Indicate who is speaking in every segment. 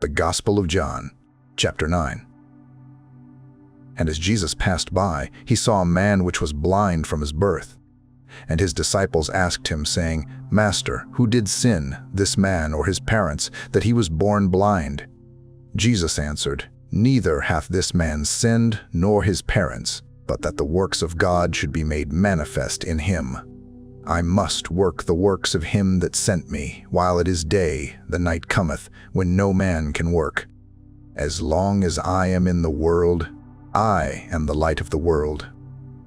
Speaker 1: The Gospel of John, chapter 9. And as Jesus passed by, he saw a man which was blind from his birth. And his disciples asked him, saying, Master, who did sin, this man or his parents, that he was born blind? Jesus answered, Neither hath this man sinned, nor his parents, but that the works of God should be made manifest in him. I must work the works of him that sent me, while it is day, the night cometh, when no man can work. As long as I am in the world, I am the light of the world.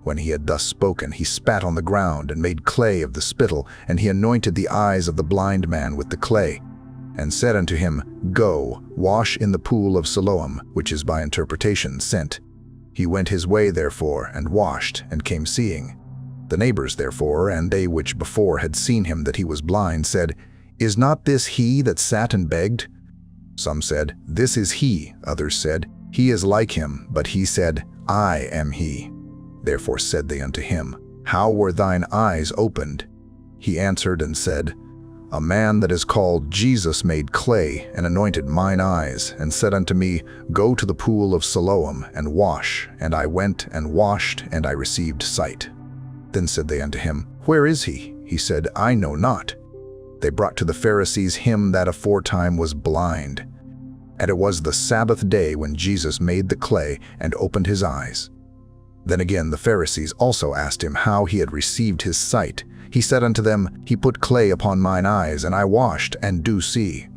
Speaker 1: When he had thus spoken, he spat on the ground, and made clay of the spittle, and he anointed the eyes of the blind man with the clay, and said unto him, Go, wash in the pool of Siloam, which is by interpretation, sent. He went his way therefore, and washed, and came seeing. The neighbors therefore, and they which before had seen him that he was blind, said, Is not this he that sat and begged? Some said, This is he. Others said, He is like him. But he said, I am he. Therefore said they unto him, How were thine eyes opened? He answered and said, A man that is called Jesus made clay, and anointed mine eyes, and said unto me, Go to the pool of Siloam, and wash. And I went and washed, and I received sight. Then said they unto him, Where is he? He said, I know not. They brought to the Pharisees him that aforetime was blind. And it was the Sabbath day when Jesus made the clay, and opened his eyes. Then again the Pharisees also asked him how he had received his sight. He said unto them, He put clay upon mine eyes, and I washed, and do see.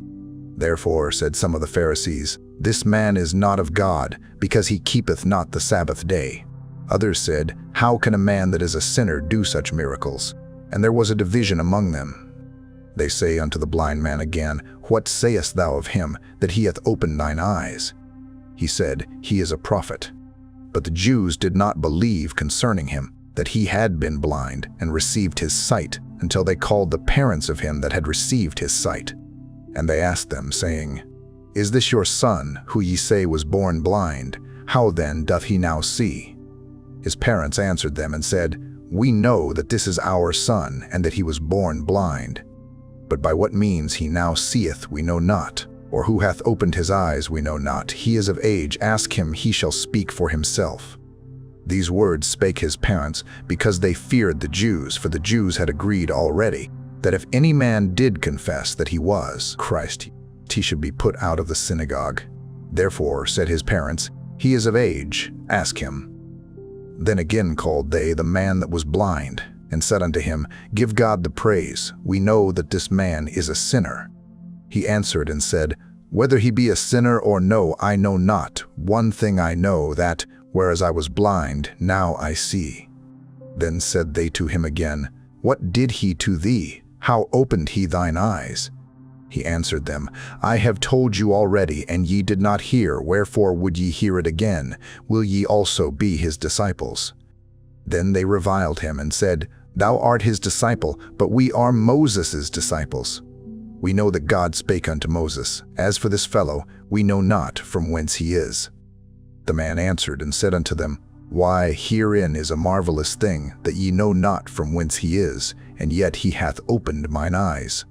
Speaker 1: Therefore said some of the Pharisees, This man is not of God, because he keepeth not the Sabbath day. Others said, How can a man that is a sinner do such miracles? And there was a division among them. They say unto the blind man again, What sayest thou of him, that he hath opened thine eyes? He said, He is a prophet. But the Jews did not believe concerning him, that he had been blind, and received his sight, until they called the parents of him that had received his sight. And they asked them, saying, Is this your son, who ye say was born blind? How then doth he now see? His parents answered them and said, We know that this is our son, and that he was born blind. But by what means he now seeth we know not, or who hath opened his eyes we know not. He is of age, ask him, he shall speak for himself. These words spake his parents, because they feared the Jews, for the Jews had agreed already, that if any man did confess that he was Christ, he should be put out of the synagogue. Therefore said his parents, He is of age, ask him. Then again called they the man that was blind, and said unto him, Give God the praise, we know that this man is a sinner. He answered and said, Whether he be a sinner or no, I know not. One thing I know, that, whereas I was blind, now I see. Then said they to him again, What did he to thee? How opened he thine eyes? He answered them, I have told you already, and ye did not hear, wherefore would ye hear it again? Will ye also be his disciples? Then they reviled him, and said, Thou art his disciple, but we are Moses' disciples. We know that God spake unto Moses. As for this fellow, we know not from whence he is. The man answered and said unto them, Why, herein is a marvelous thing, that ye know not from whence he is, and yet he hath opened mine eyes.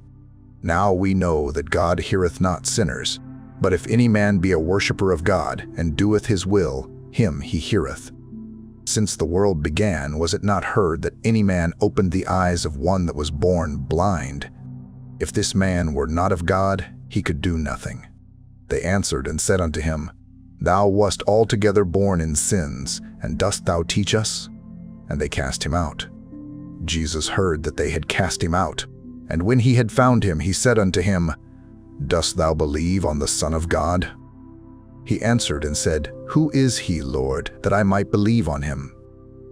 Speaker 1: Now we know that God heareth not sinners, but if any man be a worshipper of God, and doeth his will, him he heareth. Since the world began, was it not heard that any man opened the eyes of one that was born blind? If this man were not of God, he could do nothing. They answered and said unto him, Thou wast altogether born in sins, and dost thou teach us? And they cast him out. Jesus heard that they had cast him out, and when he had found him, he said unto him, Dost thou believe on the Son of God? He answered and said, Who is he, Lord, that I might believe on him?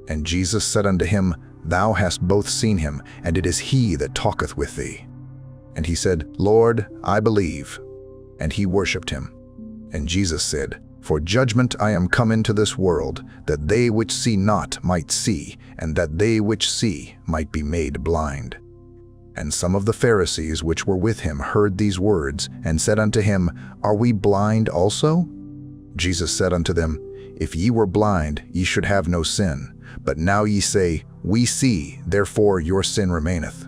Speaker 1: And Jesus said unto him, Thou hast both seen him, and it is he that talketh with thee. And he said, Lord, I believe. And he worshipped him. And Jesus said, For judgment I am come into this world, that they which see not might see, and that they which see might be made blind. And some of the Pharisees which were with him heard these words, and said unto him, Are we blind also? Jesus said unto them, If ye were blind, ye should have no sin. But now ye say, We see, therefore your sin remaineth.